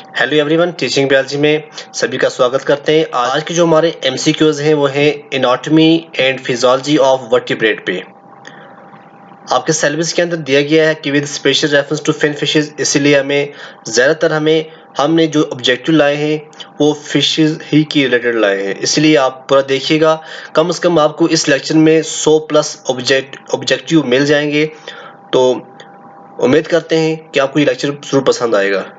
Hello everyone, teaching biology में सभी का स्वागत करते हैं। आज के जो हमारे एमसीक्यूज हैं वो हैं anatomy and physiology of vertebrate पे। आपके सिलेबस के अंदर दिया गया है कि with special reference to fin fishes, इसीलिए हमने जो ऑब्जेक्टिव लाए हैं वो फिशेस ही की रिलेटेड लाए हैं, इसलिए आप पूरा देखिएगा। कम से कम आपको इस लेक्चर में 100 प्लस ऑब्जेक्टिव मिल जाएंगे। तो उम्मीद करते हैं कि आपको ये लेक्चर जरूर पसंद आएगा।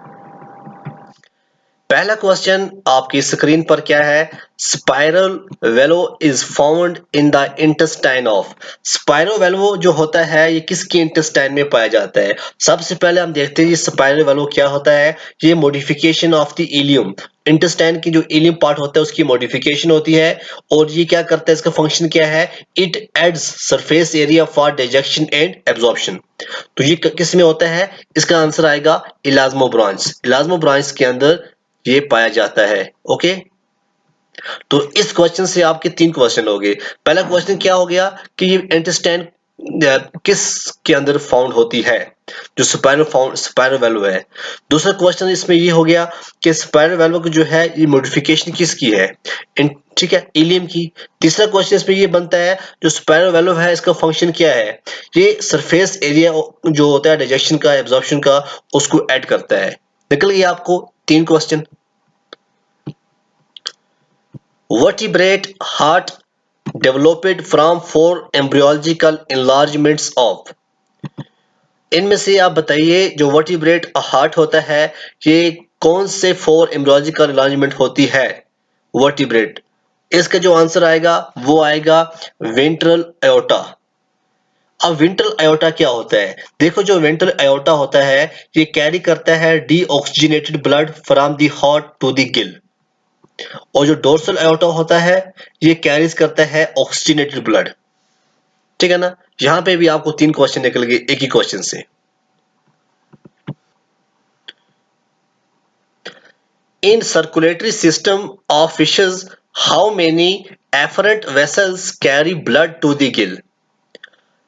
पहला क्वेश्चन आपकी स्क्रीन पर क्या है? स्पाइरल वेलो is found in the intestine of. Spiral वेलो जो होता है ये किसके इंटेस्टाइन में पाया जाता है? सबसे पहले हम देखते हैं ये स्पाइरल वेलो क्या होता है। ये modification of the ilium, intestine की जो इलियम पार्ट होता है उसकी मॉडिफिकेशन होती है। और ये क्या करता है, इसका फंक्शन क्या है? It adds surface area for digestion and absorption. तो ये किस में होता है? इसका आंसर आएगा इलास्मोब्रांच। इलास्मोब्रांच के अंदर ये पाया जाता है। ओके, तो इस क्वेश्चन से आपके 3 क्वेश्चन हो गए। पहला क्वेश्चन क्या हो गया कि ये इंटेस्टाइन किस के अंदर फाउंड होती है, जो स्पाइरल वेल्व है। दूसरा क्वेश्चन इसमें ये हो गया कि स्पाइरल वेल्व जो है ये मॉडिफिकेशन किसकी है? ठीक है, इलियम की। तीसरा क्वेश्चन इसमें ये बनता है जो स्पाइरल वेल्व है इसका फंक्शन क्या है? ये सरफेस एरिया जो होता है डाइजेशन का, एब्जॉर्प्शन का, उसको ऐड करता है। निकल गया आपको 3 question. Vertebrate heart developed from 4 embryological enlargements of. इनमें से आप बताइए जो वर्टिब्रेट हार्ट होता है ये कौन से 4 एम्ब्रियोलॉजिकल एनलार्जमेंट होती है वर्टिब्रेट? इसका जो आंसर आएगा वो आएगा वेंट्रल एओर्टा। अब वेंट्रल एओर्टा क्या होता है? देखो, जो वेंट्रल एओर्टा होता है ये कैरी करता है deoxygenated blood from the heart to the gill. और जो डोर्सल एओर्टा होता है ये कैरीज करता है ऑक्सीजनेटेड ब्लड। ठीक है ना? यहां पे भी आपको 3 क्वेश्चन निकल गए एक ही क्वेश्चन से। In circulatory system of fishes how many afferent vessels carry blood to the gill?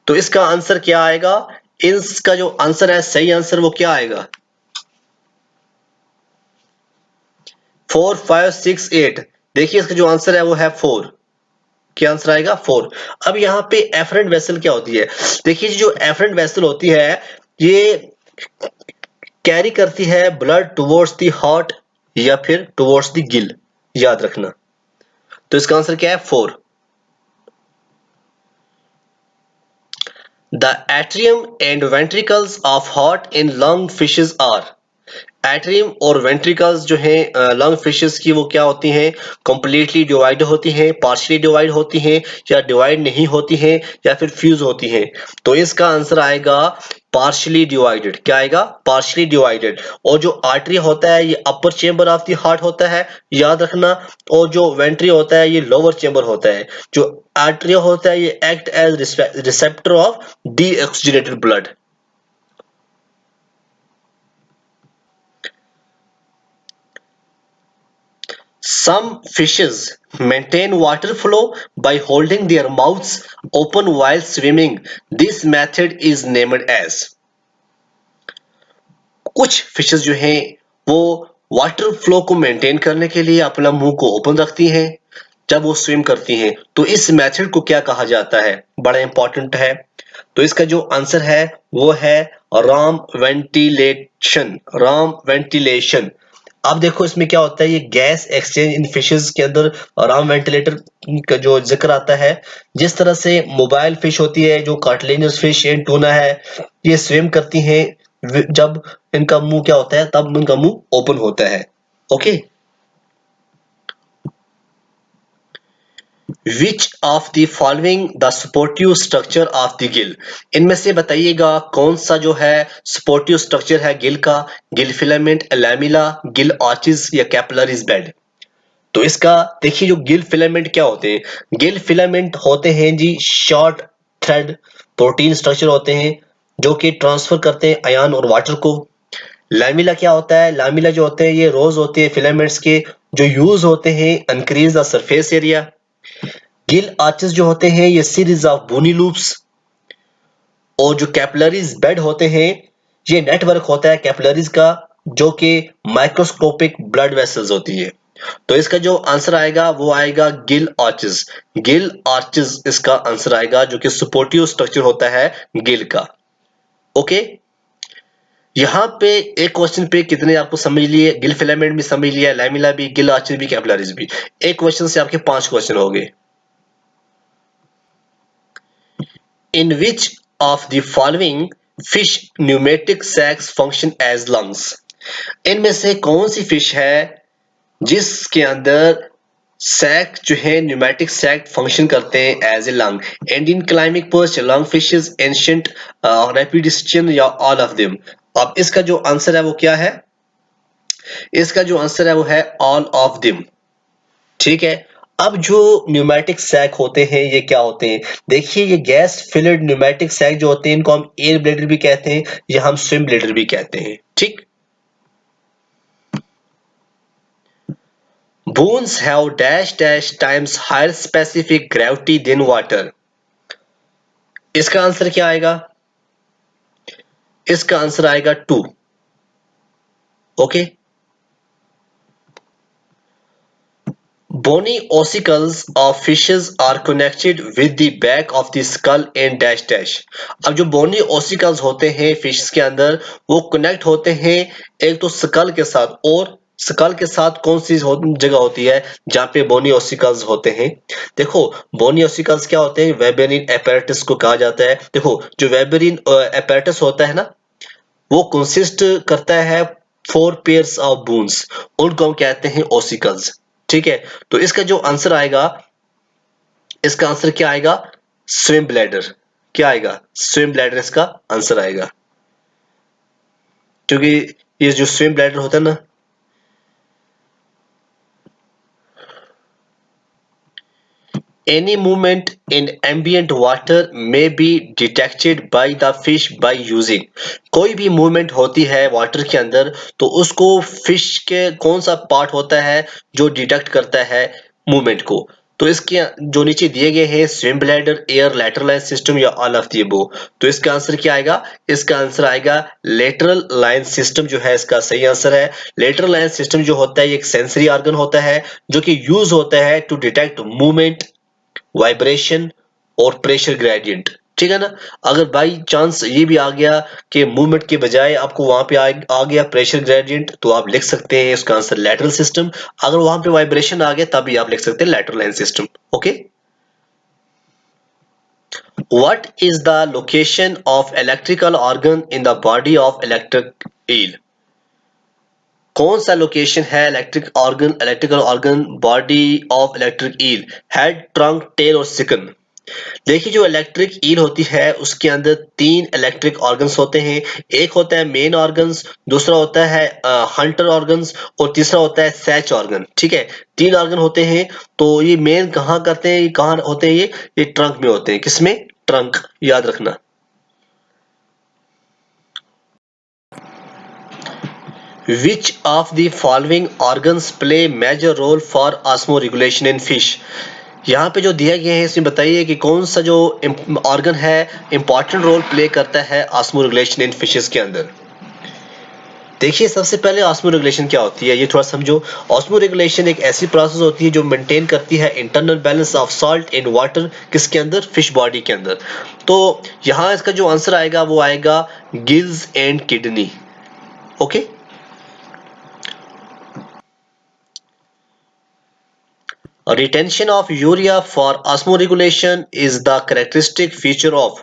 तो इसका आंसर क्या आएगा? इसका जो आंसर है, सही आंसर वो क्या आएगा? 4, 5, 6, 8। देखिए इसका जो आंसर है वो है 4। क्या आंसर आएगा? 4। अब यहाँ पे एफरेंट वेसल क्या होती है? देखिए जो एफरेंट वेसल होती है ये कैरी करती है ब्लड टुवर्ड्स द हार्ट या फिर टुवर्ड्स द गिल, याद रखना। तो इसका आंसर क्या है? 4। The atrium and ventricles of heart in lung fishes are. Atrium और वेंट्रिकल्स जो हैं लंग फिशेस की वो क्या होती हैं? कंप्लीटली डिवाइड होती हैं, पार्शियली डिवाइड होती हैं, या डिवाइड नहीं होती हैं, या फिर फ्यूज होती हैं। तो इसका आंसर आएगा पार्शियली डिवाइडेड। क्या आएगा? Partially divided. और जो आर्टरी होता है ये अपर चेंबर ऑफ द हार्ट होता है, याद रखना। और जो वेंट्री होता है ये लोअर चेंबर होता है। जो आर्टरी होता है ये act as receptor of deoxygenated blood. Some fishes maintain water flow by holding their mouths open while swimming. This method is named as। कुछ फिशेस जो हैं वो वाटर फ्लो को मेंटेन करने के लिए अपना मुंह को ओपन रखती हैं जब वो स्विम करती हैं। तो इस मेथड को क्या कहा जाता है? बड़ा इंपॉर्टेंट है। तो इसका जो आंसर है वो है राम वेंटिलेशन। राम वेंटिलेशन। अब देखो इसमें क्या होता है, ये गैस एक्सचेंज इन फिशेस के अंदर राम वेंटिलेटर का जो जिक्र आता है। जिस तरह से मोबाइल फिश होती है, जो कार्टिलेजिनस फिश एंड टूना है, ये स्विम करती हैं जब इनका मुंह क्या होता है, तब इनका मुंह ओपन होता है। Okay, Which of the following the supportive structure of the gill? इनमें से बताइएगा कौन सा जो है supportive structure है गिल का? Gill filament, lamella, Gill arches या कैपिलरीज बेड? तो इसका देखिए जो गिल फिलामेंट क्या होते हैं? गिल फिलामेंट होते हैं जी शॉर्ट थ्रेड प्रोटीन स्ट्रक्चर होते हैं जो कि ट्रांसफर करते हैं आयन और वाटर को। लैमिला क्या होता है? लैमिला जो होते हैं ये रोज होते हैं फिलामेंट्स के जो यूज होते हैं increase the surface area. Gill arches जो होते हैं ये सीरीज ऑफ बोनी लूप्स। और जो कैपिलरीज बेड होते हैं ये नेटवर्क होता है कैपिलरीज का जो कि माइक्रोस्कोपिक ब्लड वेसल्स होती है। तो इसका जो आंसर आएगा वो आएगा गिल आर्चेस। गिल आर्चेस इसका आंसर आएगा, जो कि सपोर्टिव स्ट्रक्चर होता है गिल का। ओके, यहाँ पे एक क्वेश्चन पे कितने आपको समझ लिए, गिल फिलामेंट भी समझ लिया, लैमिला भी, गिल आर्चेस भी, कैपिलरीज भी। एक क्वेश्चन से आपके 5 क्वेश्चन हो गए। In which of the following fish pneumatic sacs function as lungs. इनमें से कौन सी फिश है जिसके अंदर सैक जो है न्यूमेटिक सैक फंक्शन करते हैं as a lung. Indian climbing perch, lung fishes, ancient रैपिडिस्टियन या ऑल ऑफ देम। अब इसका जो आंसर है वो क्या है, इसका जो आंसर है वो है ऑल ऑफ देम। ठीक है, अब जो न्यूमेटिक सैक होते हैं ये क्या होते हैं, देखिए ये गैस फिल्ड न्यूमेटिक सैक जो होते हैं इनको हम एयर ब्लैडर भी कहते हैं या हम स्विम ब्लैडर भी कहते हैं। ठीक, boons have dash dash times higher specific gravity than water। इसका आंसर क्या आएगा, इसका आंसर आएगा 2। Okay, bony ossicles of fishes are connected with the back of the skull and dash dash। अब जो bony ossicles होते हैं फिश के अंदर वो कनेक्ट होते हैं एक तो स्कल के साथ, और स्कल के साथ कौन सी जगह होती है जहां पे बोनी ओसिकल्स होते हैं। देखो बोनी ओसिकल्स क्या होते हैं, वेबेरिन एपेरेटस को कहा जाता है। देखो जो वेबेरिन एपेरेटस होता है ना वो कंसिस्ट करता है 4 पेयर्स ऑफ बोन्स, उनको हम कहते हैं ओसिकल्स। ठीक है, तो इसका जो आंसर आएगा, इसका आंसर क्या आएगा, स्विम ब्लैडर। क्या आएगा, स्विम ब्लैडर इसका आंसर आएगा, क्योंकि ये जो स्विम ब्लैडर होता है ना, any movement in ambient water may be detected by the fish by using। कोई भी मूवमेंट होती है वाटर के अंदर तो उसको फिश के कौन सा पार्ट होता है जो डिटेक्ट करता है मूवमेंट को। तो इसके जो नीचे दिए गए हैं swim bladder, air, lateral line system या ऑल ऑफ द अबव। तो इसका आंसर क्या आएगा, इसका आंसर आएगा लेटरल लाइन सिस्टम जो है इसका सही आंसर है। लेटरल लाइन सिस्टम जो होता है एक सेंसरी ऑर्गन होता है जो कि यूज होता है टू डिटेक्ट मूवमेंट, वाइब्रेशन और प्रेशर ग्रेडियंट। ठीक है ना, अगर बाई चांस ये भी आ गया कि मूवमेंट के बजाय आपको वहां पे आ गया प्रेशर ग्रेडियंट तो आप लिख सकते हैं इसका आंसर लैटरल सिस्टम। अगर वहां पे वाइब्रेशन आ गया तब भी आप लिख सकते हैं lateral line system. Okay, what is the location of electrical organ in the body of electric eel. कौन सा लोकेशन है electrical organ body of electric eel, head, trunk, tail और सिकन। देखिए जो इलेक्ट्रिक ईल होती है उसके अंदर 3 इलेक्ट्रिक ऑर्गन्स होते हैं। एक होता है मेन ऑर्गन्स, दूसरा होता है हंटर ऑर्गन्स और तीसरा होता है सैच ऑर्गन। ठीक है, 3 ऑर्गन होते हैं। तो ये मेन कहाँ करते हैं, ये कहाँ होते हैं, ये ट्रंक में होते हैं। किसमें, ट्रंक, याद रखना। Which of the following organs play major role for osmoregulation in fish। यहाँ पे जो दिया गया है इसमें बताइए कि कौन सा जो ऑर्गन है इंपॉर्टेंट रोल प्ले करता है ऑस्मोरेगुलेशन इन फिशेस के अंदर। देखिए सबसे पहले ऑस्मोरेगुलेशन क्या होती है ये थोड़ा समझो। ऑस्मोरेगुलेशन एक ऐसी प्रोसेस होती है जो मेंटेन करती है internal balance of salt in water, किसके अंदर, फिश बॉडी के अंदर। तो यहाँ इसका जो आंसर आएगा वो आएगा gills and kidney. Okay, retention of urea for osmoregulation is the characteristic feature of।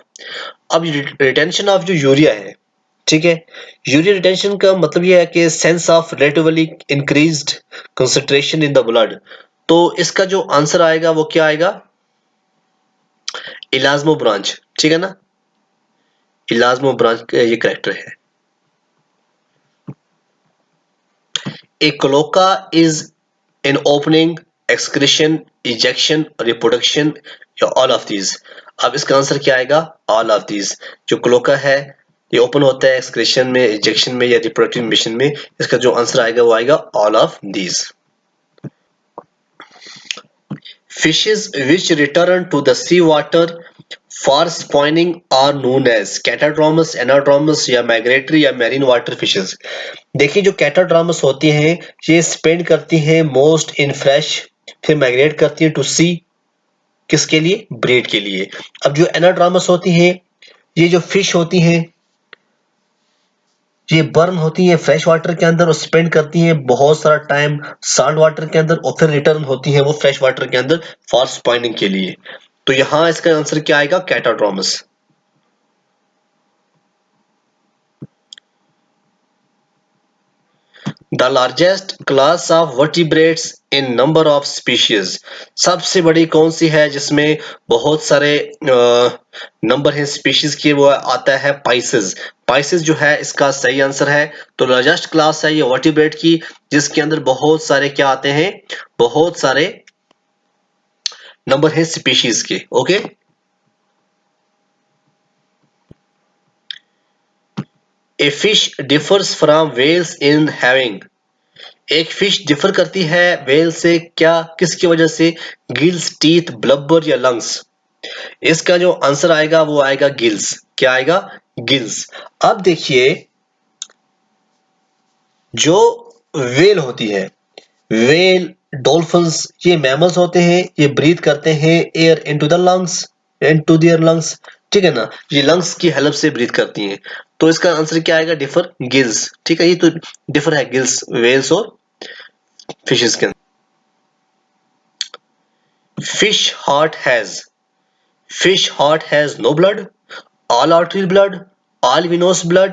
अब रिटेंशन ऑफ जो यूरिया है, ठीक है, यूरिया रिटेंशन का मतलब यह है कि sense of relatively increased concentration in the blood. तो इसका जो आंसर आएगा वो क्या आएगा, इलाज्मो ब्रांच। ठीक है ना, इलाज्मो ब्रांच ये करेक्टर है। A cloaca is an opening, excretion, ejection, reproduction या ऑल ऑफ दीज। अब इसका आंसर क्या आएगा, ऑल ऑफ दीज। जो क्लोका है ये ओपन होता है एक्सक्रीशन में, इजेक्शन में या रिप्रोडक्टिव मिशन में। इसका जो आंसर आएगा वो आएगा all of these. Fishes which return to the sea water for spawning are known as catadromous, anadromous या माइग्रेटरी या मैरीन वाटर फिशेस। देखिए जो कैटाड्रॉमस होती हैं ये स्पेंड करती हैं मोस्ट इन फ्रेश, फिर माइग्रेट करती हैं टू सी, किसके लिए? ब्रीड के लिए। अब जो एनाड्रॉमस होती हैं ये जो फिश होती हैं ये बर्न होती है फ्रेश वाटर के अंदर और स्पेंड करती हैं बहुत सारा टाइम साल्ट वाटर के अंदर और फिर रिटर्न होती है वो फ्रेश वाटर के अंदर फॉर स्पॉइनिंग के लिए। तो यहां इसका आंसर क्या आएगा? Catadromous. The largest class of vertebrates in number of species. सबसे बड़ी कौन सी है जिसमें बहुत सारे नंबर है स्पीशीज के? वो आता है पाइसेस। पाइसेस जो है इसका सही आंसर है। तो लार्जेस्ट क्लास है ये वर्टिब्रेट की जिसके अंदर बहुत सारे क्या आते हैं? बहुत सारे नंबर है स्पीशीज के। Okay, a fish differs from whales in having. एक फिश डिफर करती है व्हेल से क्या, किसकी वजह से? गिल्स, टीथ, ब्लबर या लंग्स। इसका जो आंसर आएगा वो आएगा गिल्स। क्या आएगा? गिल्स। अब देखिए जो व्हेल होती है, व्हेल, डॉल्फिन्स, ये मैमल्स होते हैं, ये ब्रीथ करते हैं air into the lungs, into their lungs. ठीक है ना, ये लंग्स की हेल्प से ब्रीथ करती हैं। तो इसका आंसर क्या आएगा? Differ, gills. ठीक है, ये तो डिफर है गिल्स व्हेल्स और फिशेस के अंदर। Fish heart has, fish heart has no blood, all arterial blood, all venous blood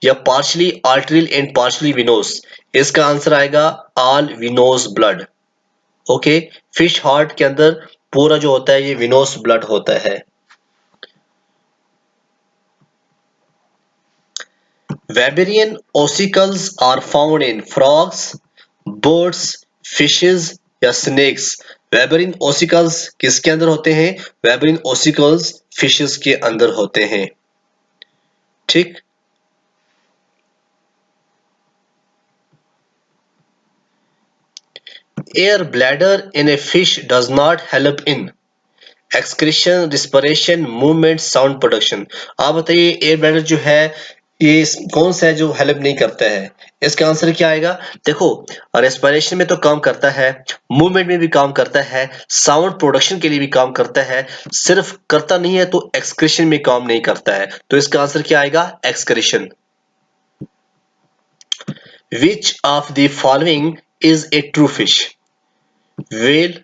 या partially arterial and partially venous। इसका आंसर आएगा all venous blood। Okay, fish heart के अंदर पूरा जो होता है ये विनोस ब्लड होता है। Weberian ossicles are found in frogs, birds, fishes या स्नेक्स। वेबेरियन ओसिकल्स किसके अंदर होते हैं? वेबेरियन ओसिकल्स फिशेस के अंदर होते हैं। ठीक, air bladder in a fish does not help in excretion, respiration, movement, sound production. आप बताइए एयर ब्लैडर जो है ये कौन सा है जो हेल्प नहीं करता है? इसका आंसर क्या आएगा? देखो, रेस्पिरेशन में तो काम करता है, मूवमेंट में भी काम करता है, साउंड प्रोडक्शन के लिए भी काम करता है, सिर्फ करता नहीं है तो एक्सक्रीशन में काम नहीं करता है। तो इसका आंसर क्या आएगा? Excretion. Which of the following is A true fish? Whale,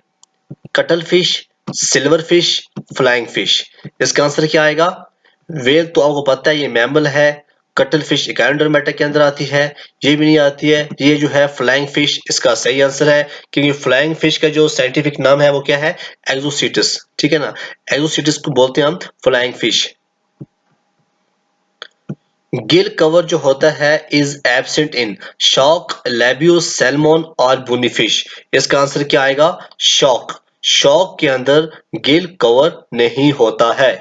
cuttle fish, silver fish, flying fish. इसका आंसर क्या आएगा? व्हेल तो आपको पता है ये मैमल है, कटल फिश एकाइनोडर्मेटा के अंदर आती है, ये भी नहीं आती है। ये जो है फ्लाइंग फिश इसका सही आंसर है, क्योंकि फ्लाइंग फिश का जो साइंटिफिक नाम है वो क्या है? एक्सोसीटस। ठीक है ना, एक्सोसीटस को बोलते हैं हम फ्लाइंग फिश। गिल कवर जो होता है is absent in shark, Labeo, salmon और बुनीफिश। इसका आंसर क्या आएगा? शार्क। शार्क के अंदर गिल कवर नहीं होता है।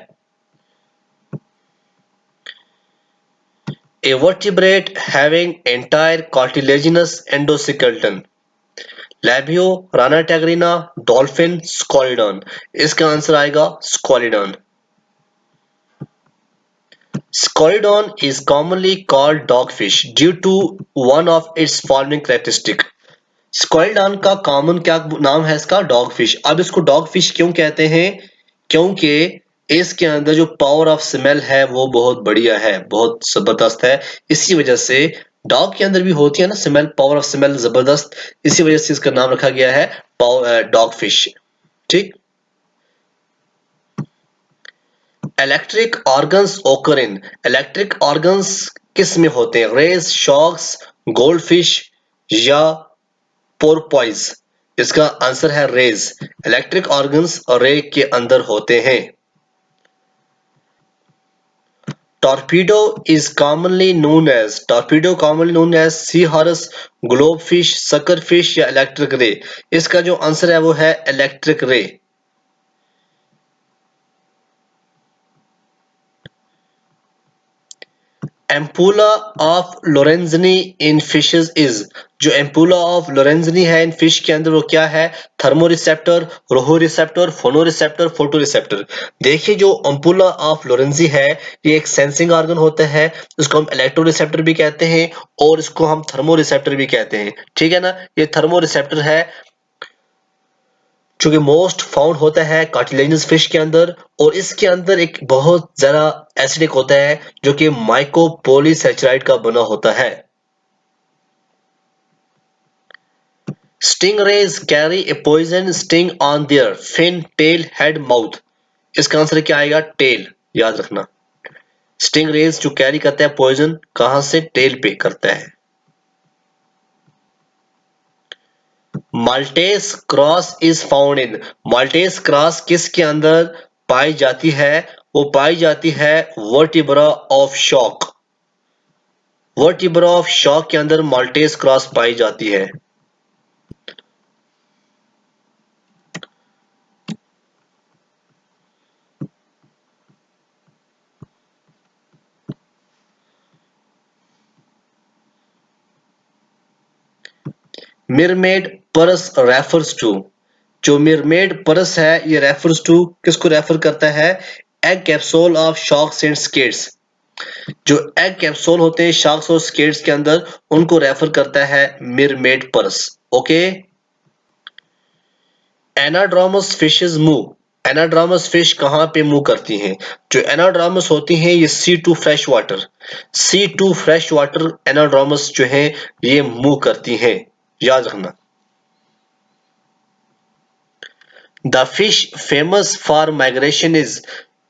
A vertebrate having entire cartilaginous endoskeleton, Labeo, Rana tigrina, dolphin, Scoliodon. इसका आंसर आएगा Scoliodon. Scorodon is commonly called dogfish due to one of its following characteristic। Scoliodon का कॉमन क्या नाम है इसका? डॉगफिश। अब इसको डॉगफिश क्यों कहते हैं? क्योंकि इसके अंदर जो पावर ऑफ स्मेल है वो बहुत बढ़िया है, बहुत जबरदस्त है। इसी वजह से डॉग के अंदर भी होती है ना स्मेल, पावर ऑफ स्मेल जबरदस्त, इसी वजह से इसका नाम रखा गया है डॉगफिश। ठीक, इलेक्ट्रिक ऑर्गन्स ओकर इन, इलेक्ट्रिक ऑर्गन्स किस में होते हैं? रेज, शॉक्स, गोल्डफिश या पोरपॉइज। इसका आंसर है रेज। इलेक्ट्रिक ऑर्गन्स रे के अंदर होते हैं। Torpedo is commonly known as, torpedo commonly known as sea horse, globe fish, sucker fish या इलेक्ट्रिक रे। इसका जो आंसर है वो है electric ray. Ampulla of Lorenzini in fishes is, जो एम्पुला ऑफ लोरेंजनी है इन फिश के अंदर वो क्या है? Thermoreceptor, rheoreceptor, phonoreceptor, photoreceptor. देखिए जो एम्पुला ऑफ लोरेंजी है ये एक सेंसिंग ऑर्गन होता है, इसको हम इलेक्ट्रोरिसेप्टर भी कहते हैं और इसको हम थर्मोरिसेप्टर भी कहते हैं, ठीक है ना। ये थर्मोरिसेप्टर है जो कि मोस्ट फाउंड होता है कार्टिलेजिनस फिश के अंदर, और इसके अंदर एक बहुत ज्यादा एसिडिक होता है जो कि माइकोपोलीसैचराइड का बना होता है। Stingrays carry a poison sting on their fin, tail, head, mouth. इसका आंसर क्या आएगा? टेल, याद रखना। स्टिंगरेज जो कैरी करता है पॉइजन कहां से? टेल पे करता है। Maltase cross is found in, maltase cross किसके अंदर पाई जाती है? वो पाई जाती है vertebra of shock, vertebra of shock के अंदर माल्टेस क्रॉस पाई जाती है। मिरमेड परस रेफर्स टू, जो मिरमेड परस है ये रेफर्स टू किसको रेफर करता है? Egg capsule of sharks and skids, जो एग कैप्सूल होते हैं शार्क्स और स्किड्स के अंदर उनको रेफर करता है mermaid purse. Okay. Anadromous fishes move, anadromous fish कहां पे मूव करती हैं? जो एनाड्रोमस होती हैं ये sea to fresh water, sea to fresh water anadromous जो है ये मूव करती हैं, याद रखना। The fish famous for migration is,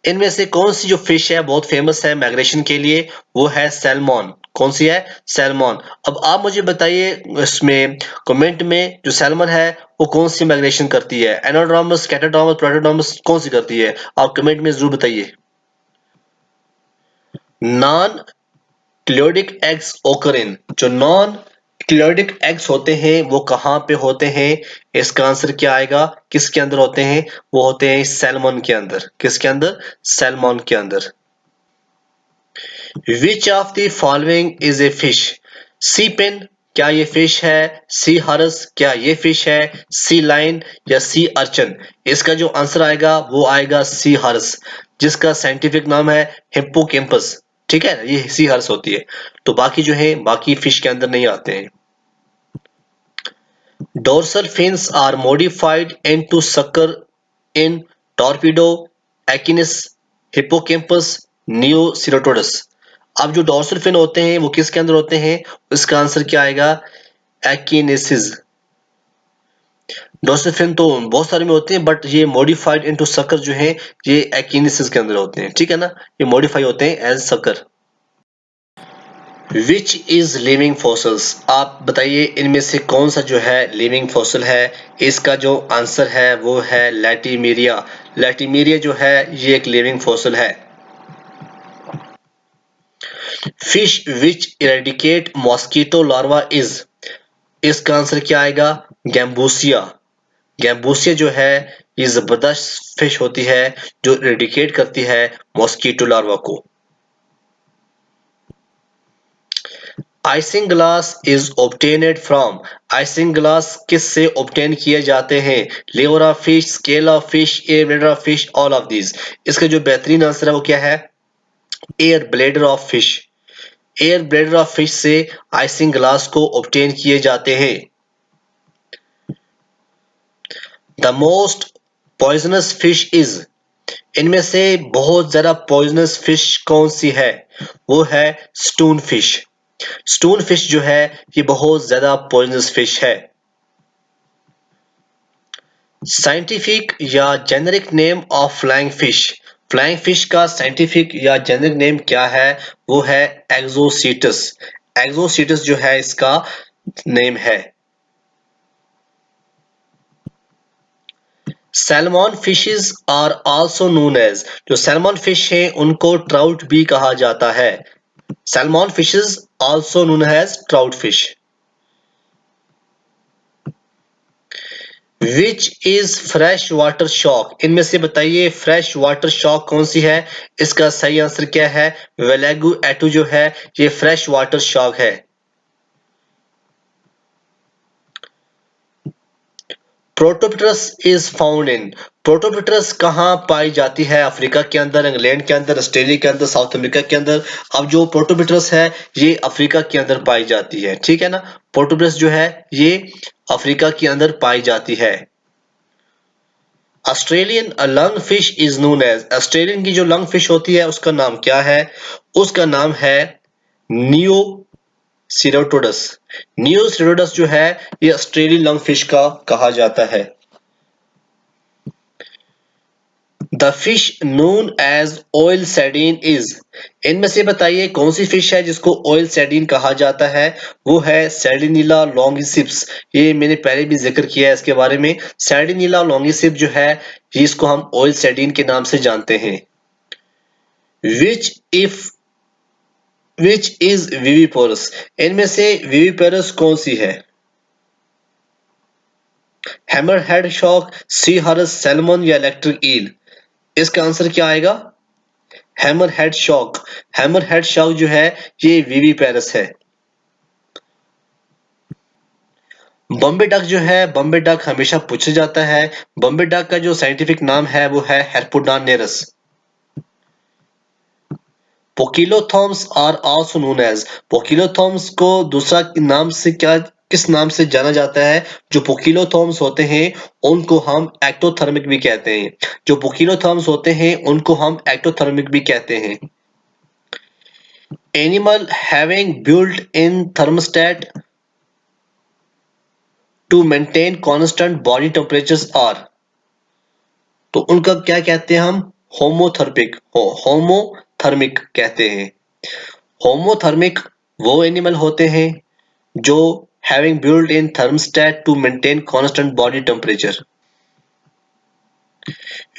इनमें से कौन सी जो फिश है बहुत फेमस है माइग्रेशन के लिए? वो है सैल्मन। कौन सी है? सैल्मन। अब आप मुझे बताइए इसमें कमेंट में जो सैल्मन है वो कौन सी माइग्रेशन करती है? एनाड्रोमस, कैटाड्रोमस, प्रोटोड्रोमस, कौन सी करती है? आप कमेंट में जरूर बताइए। नॉन क्लियोडिक एग्स ओकर इन, जो नॉन क्लियोडिक एग्स होते हैं वो कहां पे होते हैं? इसका आंसर क्या आएगा? किसके अंदर होते हैं? वो होते हैं सैल्मन के अंदर। किसके अंदर? सैल्मन के अंदर। Which of the following is a fish? Sea pen, क्या ये फिश है? सी हरस, क्या ये फिश है? सी लाइन या सी अर्चन? इसका जो आंसर आएगा वो आएगा सी हरस, जिसका साइंटिफिक नाम है हिप्पोकैम्पस, ठीक है। ये सी हर्स होती है। तो बाकी जो है बाकी फिश के अंदर नहीं आते हैं। Dorsal fins are modified into sucker in torpedo, Echeneis, Hippocampus, Neoceratodus. अब जो डोर्सल फिन होते हैं वो किसके अंदर होते हैं? इसका आंसर क्या आएगा? एकिनेसिस। डोर्सल फिन तो बहुत सारे में होते हैं बट ये मॉडिफाइड इनटू सक्कर जो है ये एकिनेसिस के अंदर होते हैं, ठीक है ना। ये मॉडिफाई होते हैं as sucker. Which is living fossils, आप बताइए इनमें से कौन सा जो है लिविंग फॉसिल है? इसका जो आंसर है वो है लैटिमेरिया। लैटिमेरिया जो है ये एक लिविंग फॉसिल है। Fish which eradicate mosquito larva is, इसका आंसर क्या आएगा? गैम्बूसिया। गैम्बूसिया जो है ये जबरदस्त फिश होती है जो इरेडिकेट करती है मॉस्किटो लार्वा को। Isinglass is obtained from, isinglass किस से ऑब्टेन किए जाते हैं? Liver of fish, scale of fish, air bladder of fish, all of these. इसका जो बेहतरीन आंसर है वो क्या है? Air bladder of fish. Air bladder of fish से आइसिंग ग्लास को ऑब्टेन किए जाते हैं। The most poisonous fish is, इनमें से बहुत ज्यादा पॉइजनस फिश कौन सी है? वो है स्टून फिश। स्टून फिश जो है ये बहुत ज्यादा पॉइजनस फिश है। साइंटिफिक या generic name of flying fish, flying fish का साइंटिफिक या जेनेरिक नेम क्या है? वो है एक्सोसीटस। एक्सोसीटस जो है इसका नेम है। Salmon fishes are also known as, जो सैल्मन फिश है उनको ट्राउट भी कहा जाता है। Salmon fishes also known as trout fish. Which is fresh water shark, इनमें से बताइए फ्रेश वाटर शॉक कौन सी है। इसका सही आंसर क्या है, वेलेगु एटू जो है ये फ्रेश वाटर शॉक है। Protopterus is found in, Protopterus कहाँ पाई जाती है, अफ्रीका के अंदर, इंग्लैंड के अंदर, ऑस्ट्रेलिया के अंदर, साउथ अमेरिका के अंदर। अब जो प्रोटोप्टेरस है ये अफ्रीका के अंदर पाई जाती है, ठीक है ना। प्रोटोप्टेरस जो है ये अफ्रीका के अंदर पाई जाती है। Australian lung fish is known as, Australian की जो लंग फिश होती है उसका नाम क्या है, उसका नाम है नियो सिरोटोडस। नियो सिरोटोडस जो है ये ऑस्ट्रेलियन लंग फिश का कहा जाता है। The fish known as oil sardine is, इनमें से बताइए कौन सी फिश है जिसको ऑयल सैर्डिन कहा जाता है। वो है सैर्डिनिला लॉन्गिसिप्स, ये मैंने पहले भी जिक्र किया है इसके बारे में। सैर्डिनिला लॉन्गिसिप जो है जिसको हम ऑयल सैर्डिन के नाम से जानते हैं। Which if which is viviparous, इनमें से विविपोरस कौन सी है। Hammerhead shark, sea horse, salmon या इलेक्ट्रिक ईल, इसका आंसर क्या आएगा, हैमरहेड शार्क। हैमरहेड शार्क जो है ये विविपेरस है। बॉम्बे डक जो है, बॉम्बे डक हमेशा पूछा जाता है। बॉम्बे डक का जो साइंटिफिक नाम है वो है हेरपुडान नेरस। पोकिलोथॉर्म्स आर आल्सो नोन एज, पोकिलोथॉर्म्स को दूसरा नाम से क्या, किस नाम से जाना जाता है। जो पोकिलोथॉर्म्स होते हैं उनको हम एक्टोथर्मिक भी कहते हैं, जो पोकिलोथॉर्म्स होते हैं उनको हम एक्टोथर्मिक भी कहते हैं। Animal having built in thermostat to maintain constant body temperatures are, तो उनका क्या कहते हैं हम, होमोथर्मिक कहते हैं। होमोथर्मिक वो एनिमल होते हैं जो having built in thermostat to maintain constant body temperature.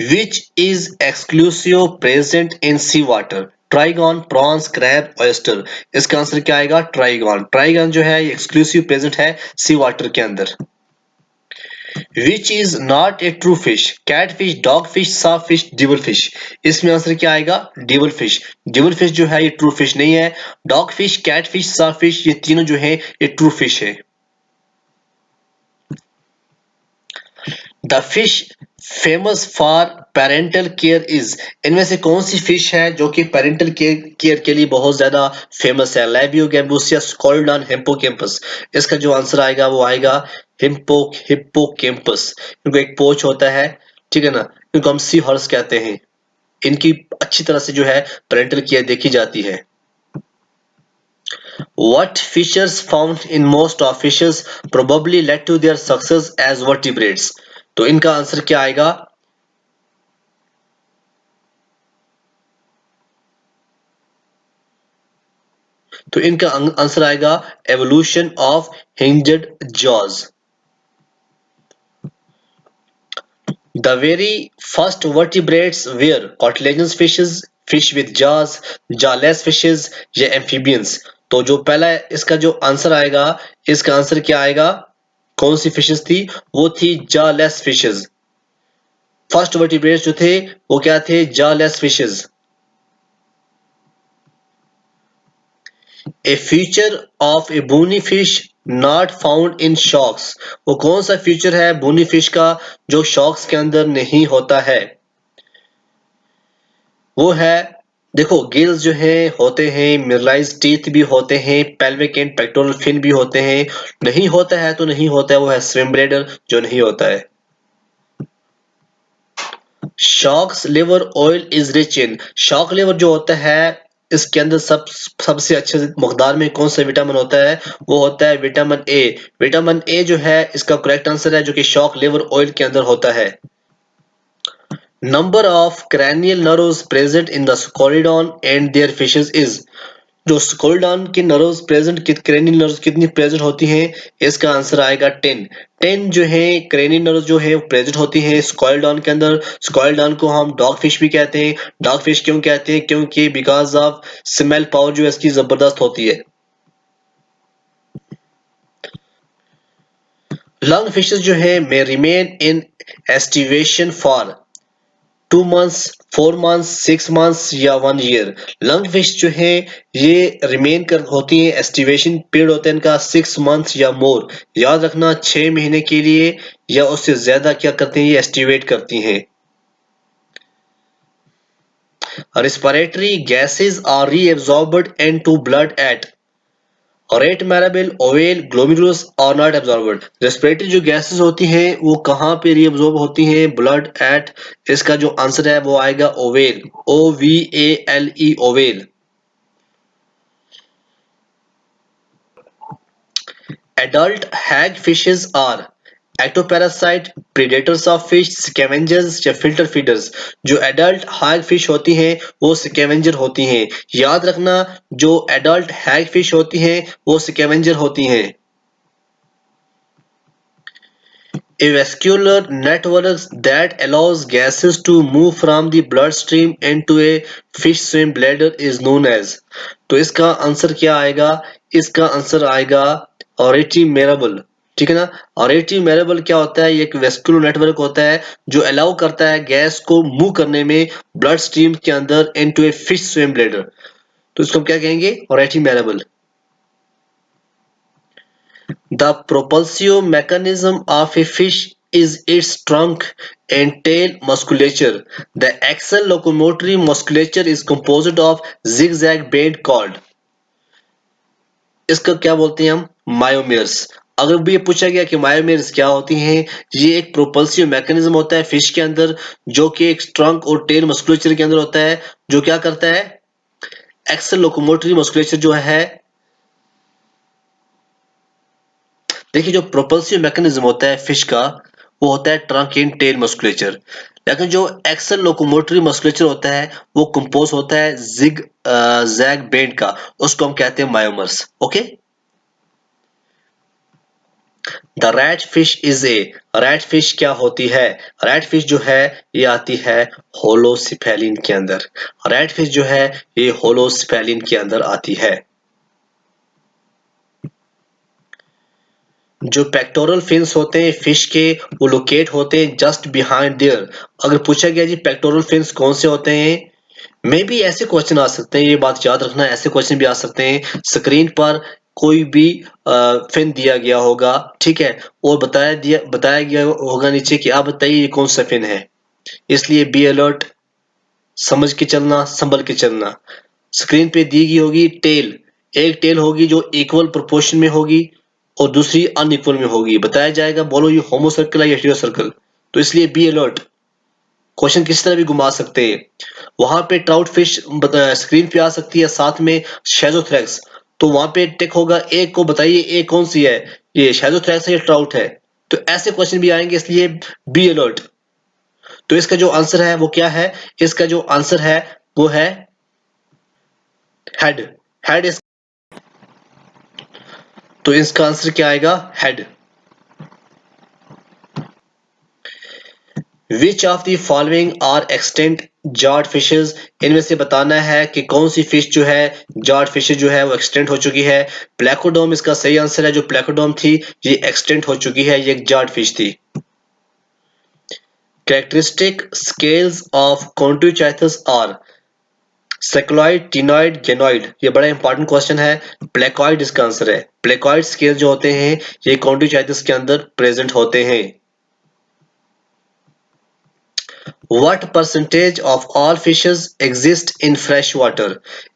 Which is exclusive present in sea water? Trigon, prawns, crab, oyster, इसका आंसर क्या आएगा, ट्राइगॉन। ट्राइगॉन जो है एक्सक्लूसिव प्रेजेंट है सी वाटर के अंदर। Which is not a true fish? Catfish, dogfish, sawfish, devilfish, इसमें answer क्या आएगा, डिवलफिश। डिवलफिश जो है ये ट्रू फिश नहीं है। डॉगफिश, कैटफिश, साफिश ये तीनों जो है ये ट्रू फिश है। The fish famous for parental care is, इनमें से कौन सी फिश है जो कि पेरेंटल केयर के लिए बहुत ज्यादा फेमस है। लैबियो गैम्बूसिया, स्कोल्डन, हिप्पोकैम्पस, इसका जो आंसर आएगा वो आएगा हिप्पोकैम्पस। इनको एक पोच होता है, ठीक है ना, इनको हम सी हॉर्स कहते हैं। इनकी अच्छी तरह से जो है पेरेंटल केयर देखी जाती है। What features found in most of fishes probably led to their success as vertebrates? तो इनका आंसर क्या आएगा, तो इनका आंसर आएगा evolution of hinged jaws. The very first vertebrates were cartilaginous fishes, fish with jaws, jawless fishes या amphibians। तो जो पहला इसका जो आंसर आएगा, इसका आंसर क्या आएगा, कौन सी फिशेस थी, वो थी जॉलेस फिशेस। फर्स्ट वर्टिब्रेट्स जो थे वो क्या थे, jawless fishes. A feature of a bony fish not found in sharks, वो कौन सा फीचर है बोनी फिश का जो शॉक्स के अंदर नहीं होता है। वो है, देखो गिल्स जो है होते हैं, मिरलाइज टीथ भी होते हैं, पेल्विक एंड पेक्टोरल फिन भी होते हैं। नहीं होता है तो नहीं होता है, वो है स्विम ब्लेडर जो नहीं होता है। Sharks liver oil is rich in, shark liver जो होता है इसके अंदर सबसे अच्छे मकदार में कौन सा विटामिन होता है, वो होता है विटामिन ए। विटामिन ए जो है इसका करेक्ट आंसर है जो कि शॉक लिवर ऑयल के अंदर होता है। Number of cranial nerves present in the Scoliodon and their fishes is, जो स्कोलिडॉन की नर्व्स प्रेजेंट क्रैनियल नर्व्स कितनी प्रेजेंट होती हैं, इसका आंसर आएगा 10। 10 जो है क्रैनियल नर्व्स जो है प्रेजेंट होती हैं स्कोलिडॉन के अंदर। स्कोलिडॉन को हम डॉग फिश भी कहते हैं। डॉग फिश क्यों कहते हैं, क्योंकि बिकॉज ऑफ स्मेल पावर जो है इसकी जबरदस्त होती है। लंग फिशेस जो है मे remain in aestivation for 2 months, 4 months, 6 months या 1 year। लंग फिश जो है ये रिमेन कर होती है, एस्टिवेशन पीरियड होता है इनका 6 months या मोर। याद रखना 6 महीने के लिए या उससे ज्यादा क्या करते हैं, ये एस्टिवेट करती हैं। Respiratory gases are reabsorbed into blood at rate mirabile, oval, glomerulus और नॉट एब्जॉर्बड। रेस्पिरेटरी जो गैसेस होती हैं वो कहाँ पे रीअब्जॉर्ब होती हैं, ब्लड एट। इसका जो आंसर है वो आएगा oval, OVALE, oval. Adult hagfishes are ectoparasite, predators of fish, scavengers या filter feeders। जो adult hagfish होती हैं वो scavenger होती हैं। याद रखना जो adult hagfish होती हैं वो scavenger होती हैं। A vascular network that allows gases to move from the bloodstream into a fish swim bladder is known as। तो इसका आंसर क्या आएगा, इसका आंसर आएगा ऑरेटी मेराबल। ठीक है ना। ऑरेटी मेराबल क्या होता है, ये एक वेस्कुलर नेटवर्क होता है जो अलाउ करता है गैस को मूव करने में ब्लड स्ट्रीम के अंदर into a fish swim bladder. तो इसको हम क्या कहेंगे, ऑरेटी मेराबल। The propulsive mechanism of a fish is its trunk and tail musculature. The axial locomotory musculature is composed of zigzag band called। इसका क्या बोलते हैं हम, मायोमेर्स। अगर भी ये पूछा गया कि मायोमेर्स क्या होती हैं, ये एक प्रोपल्सिव मैकेनिज्म होता है फिश के अंदर जो कि एक ट्रंक और टेल मस्कुलेचर के अंदर होता है, जो क्या करता है, एक्सल लोकोमोटरी मस्कुलेचर जो है। देखिए जो प्रोपल्सिव मैकेनिज्म होता है फिश का वो होता है ट्रंक एंड टेल मस्कुलेचर, लेकिन जो एक्सल लोकोमोटरी मस्कुलेचर होता है वो कंपोज होता है जिग जैग बेंड का, उसको हम कहते हैं myomeres. Okay. The rat fish is a, rat fish क्या होती है, रैट फिश जो है ये आती है होलोसिफेलिन के अंदर। रैट फिश जो है ये होलोसिफेलिन के अंदर आती है। जो पेक्टोरल फिन्स होते हैं फिश के वो लोकेट होते हैं जस्ट बिहाइंड देयर। अगर पूछा गया जी पेक्टोरल फिन्स कौन से होते हैं, मे भी ऐसे क्वेश्चन आ सकते हैं, ये बात याद रखना, ऐसे क्वेश्चन भी आ सकते हैं। स्क्रीन पर कोई भी फिन दिया गया होगा, ठीक है, और बताया गया होगा नीचे कि आप बताइए ये कौन सा फिन है। इसलिए बी अलर्ट, समझ के चलना, संभल के चलना। स्क्रीन पे दी गई होगी टेल, एक टेल होगी जो इक्वल प्रोपोर्शन में होगी और दूसरी अनइक्वल में होगी। बताया जाएगा बोलो ये होमो सर्कल है या हेटेरो सर्कल। तो इसलिए बी अलर्ट, क्वेश्चन किस तरह भी घुमा सकते हैं। वहां पे ट्राउट फिश स्क्रीन पे आ सकती है, साथ में शेजोथ्रैक्स। तो वहां पे टिक होगा एक को बताइए एक कौन सी है, ये शेजोथ्रैक्स है या ट्राउट है। तो ऐसे क्वेश्चन भी आएंगे, इसलिए बी अलर्ट। तो इसका जो आंसर है वो क्या है, इसका जो आंसर है वो है हेड। हेड इस, तो इसका आंसर क्या आएगा, head. Which of the following are extant jawed fishes, इनमें से बताना है कि कौन सी फिश जो है जार्ड फिशेज जो है वो एक्सटेंट हो चुकी है। प्लेकोडोम इसका सही आंसर है, जो प्लेकोडोम थी ये एक्सटेंट हो चुकी है, ये एक जार्ड फिश थी। Characteristic scales of Chondrichthyes are cycloid, ctenoid, ganoid. ये बड़ा इंपॉर्टेंट क्वेश्चन है। प्लेकॉइड इसका आंसर है। प्लेकॉइड स्केल जो होते हैं ये कॉन्टिचाइथस के अंदर प्रेजेंट होते हैं। What percentage of all fishes exist in fresh water?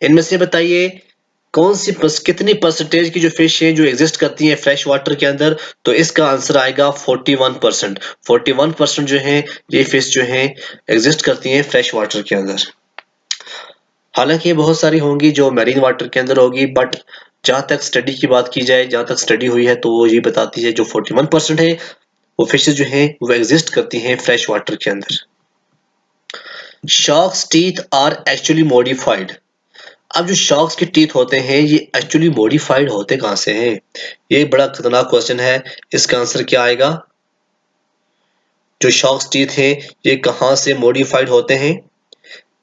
इनमें से बताइए कौन सी कितनी परसेंटेज की जो फिश हैं जो एग्जिस्ट करती हैं फ्रेश वाटर के अंदर। तो इसका आंसर आएगा 41%। 41% जो हैं ये फिश जो हैं एग्जिस्ट करती हैं फ्रेश वाटर के अंदर। हालांकि बहुत सारी होंगी जो मैरीन वाटर के अंदर होगी, बट जहां तक स्टडी की बात की जाए, जहां तक स्टडी हुई है तो वो ये बताती है जो 41% है वो फिशेज जो हैं वो एग्जिस्ट करती हैं फ्रेश वाटर के अंदर। Sharks teeth are actually modified। अब जो शार्क्स के टीथ होते हैं ये एक्चुअली मॉडिफाइड होते कहां से हैं, ये बड़ा खतरनाक क्वेश्चन है। इसका आंसर क्या आएगा, जो शार्क्स टीथ हैं ये कहां से मॉडिफाइड होते हैं,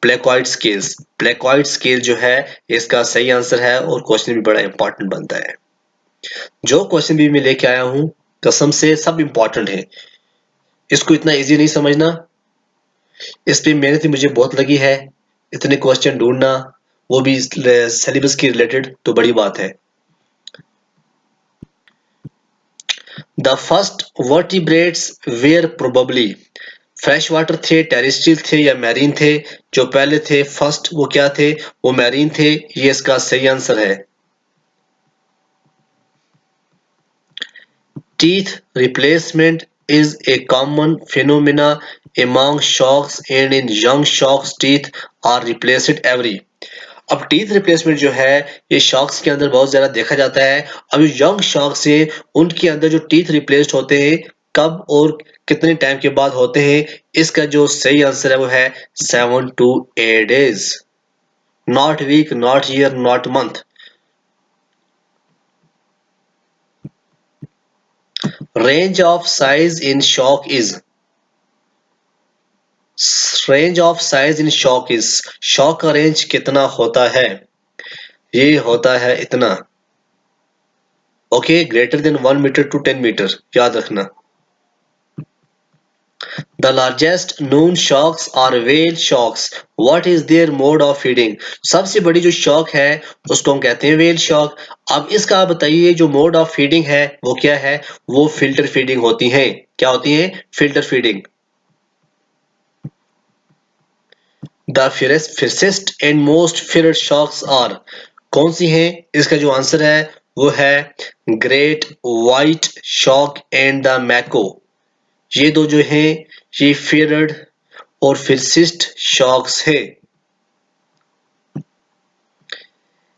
प्लेकॉइड स्केल्स। प्लेकॉइड स्केल जो है इसका सही आंसर है और क्वेश्चन भी बड़ा इंपॉर्टेंट बनता है। जो क्वेश्चन भी मैं लेके आया हूं कसम से सब इंपॉर्टेंट है, इसको इतना इजी नहीं समझना। इस पे मेहनत मुझे बहुत लगी है, इतने क्वेश्चन ढूंढना, वो भी सिलेबस की रिलेटेड, तो बड़ी बात है। The first vertebrates were probably, fresh water थे, टेरेस्ट्रियल थे या मैरीन थे? जो पहले थे फर्स्ट वो क्या थे? वो मैरीन थे, ये इसका सही आंसर है। Teeth replacement is a common phenomena among sharks and in young sharks teeth are replaced every। अब टीथ रिप्लेसमेंट जो है ये शार्क्स के अंदर बहुत ज्यादा देखा जाता है। अब जो यंग शार्क्स है उनके अंदर जो टीथ रिप्लेस्ड होते हैं कब और कितने टाइम के बाद होते हैं? इसका जो सही आंसर है वो है 7 to 8 days, not week, not year, not month. Range of size in shark is, range of size in shark is, shark का रेंज कितना होता है? ये होता है इतना। Okay, greater than 1 metre to 10 metre, याद रखना। The largest known sharks are whale sharks. What is their mode of feeding? सबसे बड़ी जो शार्क है उसको हम कहते हैं whale shark। अब इसका आप बताइए जो मोड ऑफ फीडिंग है वो क्या है? वो फिल्टर फीडिंग होती है। क्या होती है? Filter feeding. The fiercest and most feared sharks are, कौन सी हैं? इसका जो आंसर है वो है great white shark and the mako. ये दो जो हैं ये feared और फिरसिस्ट शॉक्स है।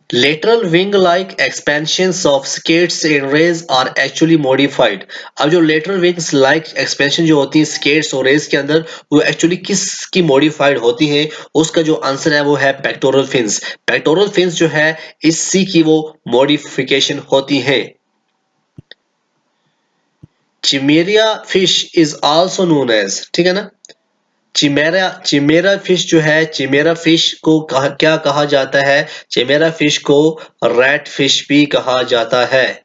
Lateral wing-like expansions of skates and rays are actually modified। अब जो lateral wings like expansion जो होती है skates और rays के अंदर वो actually किसकी modified होती हैं? उसका जो आंसर है वो है pectoral fins। pectoral fins जो है इसी की वो modification होती है। Chimeria fish is also known as, ठीक है ना? चिमेरा फिश जो है, चिमेरा फिश को क्या कहा जाता है? चिमेरा फिश को रैट फिश भी कहा जाता है।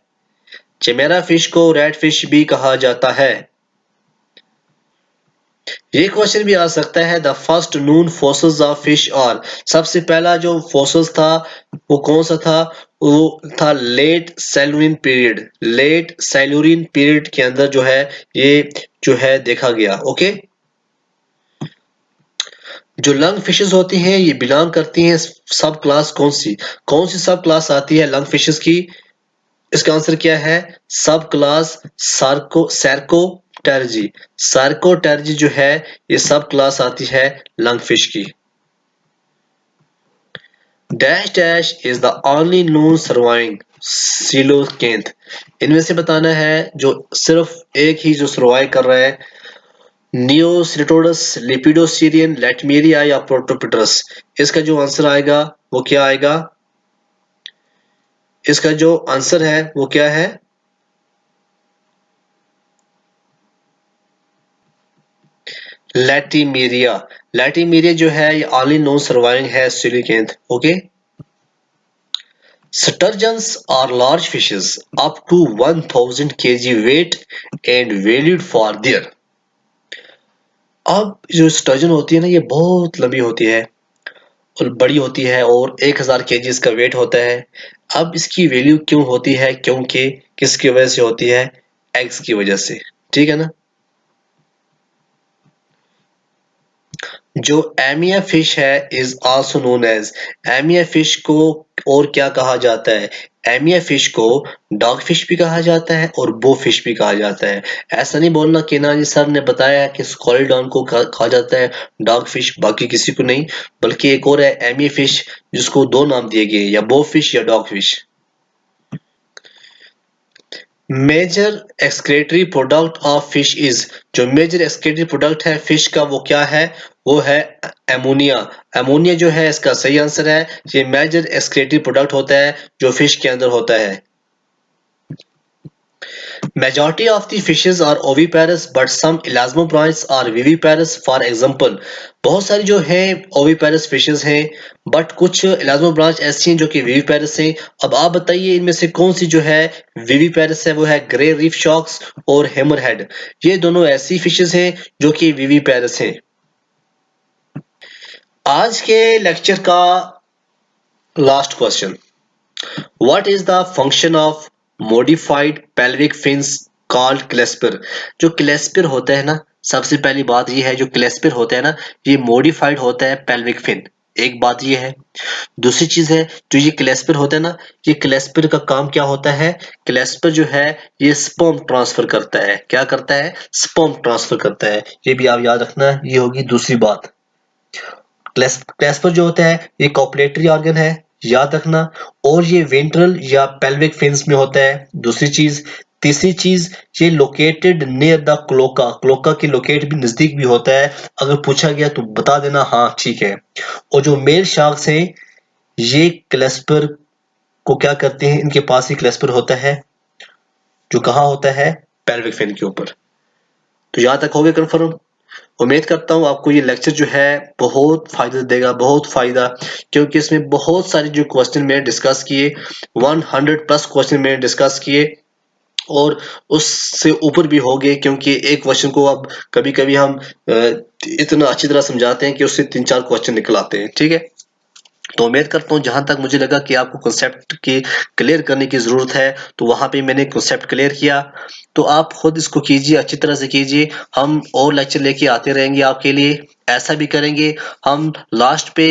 चिमेरा फिश को रैट फिश भी कहा जाता है। ये क्वेश्चन भी आ सकता है, the first Noon fossils of fish और, सबसे पहला जो फॉसिल्स था वो कौन सा था? वो था लेट सैलुरिन पीरियड। लेट सैलुरिन पीरियड के अंदर जो है ये जो है देखा गया। ओके, जो लंग फिशेस होती हैं ये बिलोंग करती हैं सब क्लास कौन सी सब क्लास आती है लंग फिशेस की? इसका आंसर क्या है? सब क्लास सैर्कोटेरजी। सैर्कोटेरजी जो है ये सब क्लास आती है लंग फिश की। Dash dash is the only known surviving coelacanth. इनमें से बताना है जो सिर्फ एक ही जो सर्वाइव कर रहा है, नियोसिटोडस, लेपिडोसीरियन, लैटमेरिया या प्रोटोपिटरस। इसका जो आंसर आएगा वो क्या आएगा? इसका जो आंसर है वो क्या है? लैटिमेरिया। लैटिमेरिया जो है ये ओनली नोन सर्वाइविंग है coelacanth. Okay, Sturgeons are large fishes up to 1000 kg weight and valued for their, अब जो स्टर्जन होती है ना ये बहुत लंबी होती है और बड़ी होती है और 1000 केजी इसका वेट होता है। अब इसकी वैल्यू क्यों होती है? क्योंकि किसकी वजह से होती है? एग्स की वजह से। ठीक है ना? जो एमिया फिश है is also known as, amia fish को और क्या कहा जाता है? एमिया फिश को डॉग फिश भी कहा जाता है और बो फिश भी कहा जाता है। ऐसा नहीं बोलना कि ना जी सर ने बताया कि स्कॉलिडॉन को कहा जाता है डॉग फिश, बाकी किसी को नहीं, बल्कि एक और है एमिया फिश जिसको दो नाम दिए गए, या बो फिश या dog fish. Major excretory product of fish is, जो मेजर एक्सक्रीटरी प्रोडक्ट है फिश का वो क्या है? वो है एमोनिया। एमोनिया जो है इसका सही आंसर है। ये मेजर एक्सक्रीटरी प्रोडक्ट होता है जो फिश के अंदर होता है। Majority of the fishes are oviparous, but some elasmobranchs are viviparous. For example, बहुत सारी जो है oviparous fishes हैं, but कुछ elasmobranch ऐसी हैं जो कि viviparous हैं। अब आप बताइए इनमें से कौन सी जो है viviparous है, वो है grey reef sharks और hammerhead। ये दोनों ऐसी fishes हैं जो कि viviparous हैं। आज के लेक्चर का last question, What is the function of modified pelvic fins called क्लेस्पर? जो क्लेस्पर होता है ना, सबसे पहली बात ये है, जो क्लेस्पर होता है ना, ये मॉडिफाइड होता है पेल्विक फिन। एक बात ये है। दूसरी चीज है, जो ये क्लेस्पर होता है ना, ये क्लेस्पर का काम क्या होता है? क्लेस्पर जो है ये स्पर्म ट्रांसफर करता है। क्या करता है? स्पर्म ट्रांसफर करता है। ये भी आप याद रखना, ये होगी दूसरी बात। क्लेस्पर जो होता है ये कॉपुलेटरी ऑर्गन है, याद रखना, और ये वेंट्रल या पेल्विक फिन्स में होता है। दूसरी चीज। तीसरी चीज, ये located near the cloaca, cloaca के लोकेट भी नजदीक भी होता है। अगर पूछा गया तो बता देना हाँ ठीक है। और जो मेल शार्क्स हैं ये क्लेस्पर को क्या करते हैं, इनके पास ही क्लेस्पर होता है जो कहाँ होता है? पेल्विक फिन के ऊपर। तो यहां तक हो गया कंफर्म। उम्मीद करता हूँ आपको ये लेक्चर जो है बहुत फायदा देगा, बहुत फायदा, क्योंकि इसमें बहुत सारे जो क्वेश्चन मैंने डिस्कस किए, 100+ क्वेश्चन मैंने डिस्कस किए और उससे ऊपर भी हो गए, क्योंकि एक क्वेश्चन को अब कभी कभी हम इतना अच्छी तरह समझाते हैं कि उससे 3-4 क्वेश्चन निकल आते हैं। ठीक है, तो उम्मीद करता हूँ जहां तक मुझे लगा कि आपको कॉन्सेप्ट की क्लियर करने की जरूरत है, तो वहां पे मैंने कॉन्सेप्ट क्लियर किया। तो आप खुद इसको कीजिए, अच्छी तरह से कीजिए। हम और लेक्चर लेके आते रहेंगे आपके लिए। ऐसा भी करेंगे हम लास्ट पे,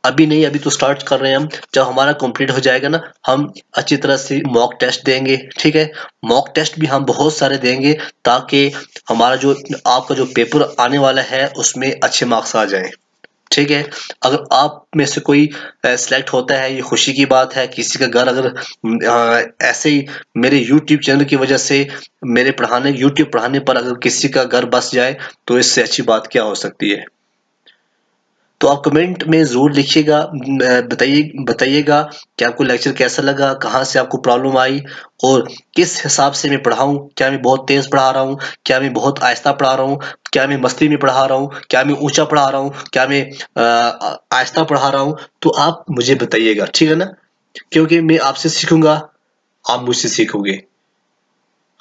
अभी नहीं, अभी तो स्टार्ट कर रहे हैं हम, जब हमारा कंप्लीट हो जाएगा ना, हम अच्छी तरह से मॉक टेस्ट देंगे। ठीक है, मॉक टेस्ट भी हम बहुत सारे देंगे, ताकि हमारा जो आपका जो पेपर आने वाला है उसमें अच्छे मार्क्स आ जाएं। ठीक है, अगर आप में से कोई सिलेक्ट होता है, ये खुशी की बात है। किसी का घर अगर ऐसे ही मेरे YouTube चैनल की वजह से, मेरे YouTube पढ़ाने पर अगर किसी का घर बस जाए, तो इससे अच्छी बात क्या हो सकती है। तो आप कमेंट में जरूर लिखिएगा, बताइएगा कि आपको लेक्चर कैसा लगा, कहाँ से आपको प्रॉब्लम आई और किस हिसाब से मैं पढ़ाऊं। क्या मैं बहुत तेज पढ़ा रहा हूं, क्या मैं बहुत आहिस्ता पढ़ा रहा हूं, क्या मैं मस्ती में पढ़ा रहा हूं, क्या मैं ऊंचा पढ़ा रहा हूं, क्या मैं आहिस्ता पढ़ा रहा हूं। तो आप मुझे बताइएगा, ठीक है ना, क्योंकि मैं आपसे सीखूंगा, आप मुझसे सीखोगे।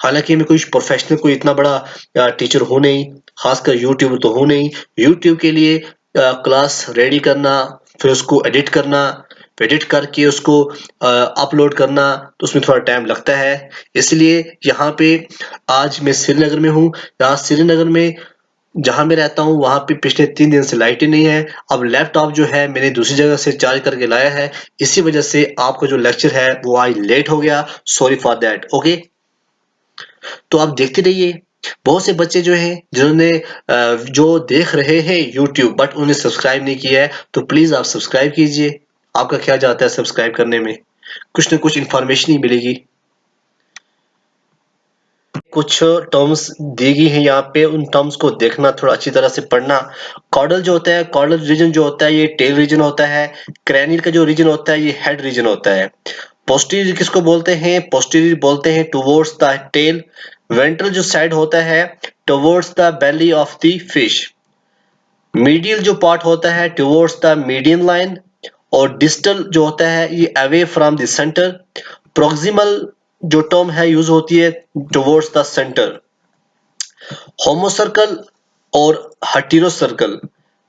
हालांकि मैं कोई प्रोफेशनल, कोई इतना बड़ा टीचर हूं नहीं, खासकर यूट्यूबर तो हूं नहीं। यूट्यूब के लिए क्लास रेडी करना, फिर उसको एडिट करना, एडिट करके उसको अपलोड करना, तो उसमें थोड़ा टाइम लगता है। इसलिए यहाँ पे आज मैं श्रीनगर में हूँ। यहाँ श्रीनगर में जहां मैं रहता हूँ वहां पे पिछले 3 दिन से लाइट ही नहीं है। अब लैपटॉप जो है मैंने दूसरी जगह से चार्ज करके लाया है, इसी वजह से आपका जो लेक्चर है वो आज लेट हो गया। Sorry for that. ओके, तो आप देखते रहिए। बहुत से बच्चे जो हैं जिन्होंने जो देख रहे हैं YouTube बट उन्हें सब्सक्राइब नहीं किया है, तो प्लीज आप सब्सक्राइब कीजिए। आपका क्या जाता है सब्सक्राइब करने में, कुछ ना कुछ इंफॉर्मेशन ही मिलेगी। कुछ टर्म्स दी गई हैं यहाँ पे, उन टर्म्स को देखना, थोड़ा अच्छी तरह से पढ़ना। कॉर्डल जो होता है, कॉर्डल रीजन जो होता है ये टेल रीजन होता है। क्रैनियल का जो रीजन होता है ये हेड रीजन होता है। पोस्टीरियर किसको बोलते हैं? पोस्टीरियर बोलते हैं टुवर्ड्स द टेल। वेंट्रल जो साइड होता है towards the belly of the fish. Medial जो पार्ट होता है टुवर्ड्स द मीडियन लाइन। और डिस्टल जो होता है ये away from the centre. Proximal जो टर्म है यूज होती है टुवर्ड्स द सेंटर। होमोसर्कल और हेटेरोसर्कल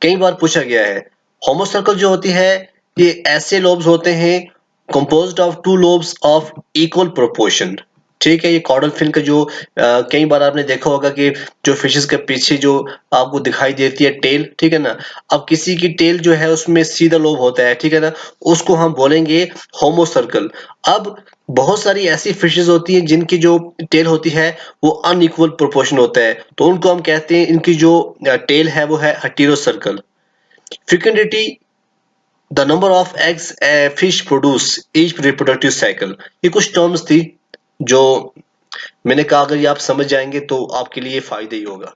कई बार पूछा गया है। होमोसर्कल जो होती है ये ऐसे लोब्स होते हैं composed of 2 lobes of equal proportion. ठीक है, ये कॉर्डल फिन का जो कई बार आपने देखा होगा कि जो फिशेस के पीछे जो आपको दिखाई देती है टेल, ठीक है ना। अब किसी की टेल जो है उसमें सीधा लोब होता है, ठीक है ना, उसको हम बोलेंगे होमोसर्कल। अब बहुत सारी ऐसी फिशेस होती हैं जिनकी जो टेल होती है वो अनइक्वल प्रोपोर्शन होता है, तो उनको हम कहते हैं, इनकी जो टेल है वो है heterocercal. Fecundity, the number of eggs fish produce each reproductive cycle. ये कुछ टर्म्स थी जो मैंने कहा, अगर ये आप समझ जाएंगे तो आपके लिए फायदा ही होगा।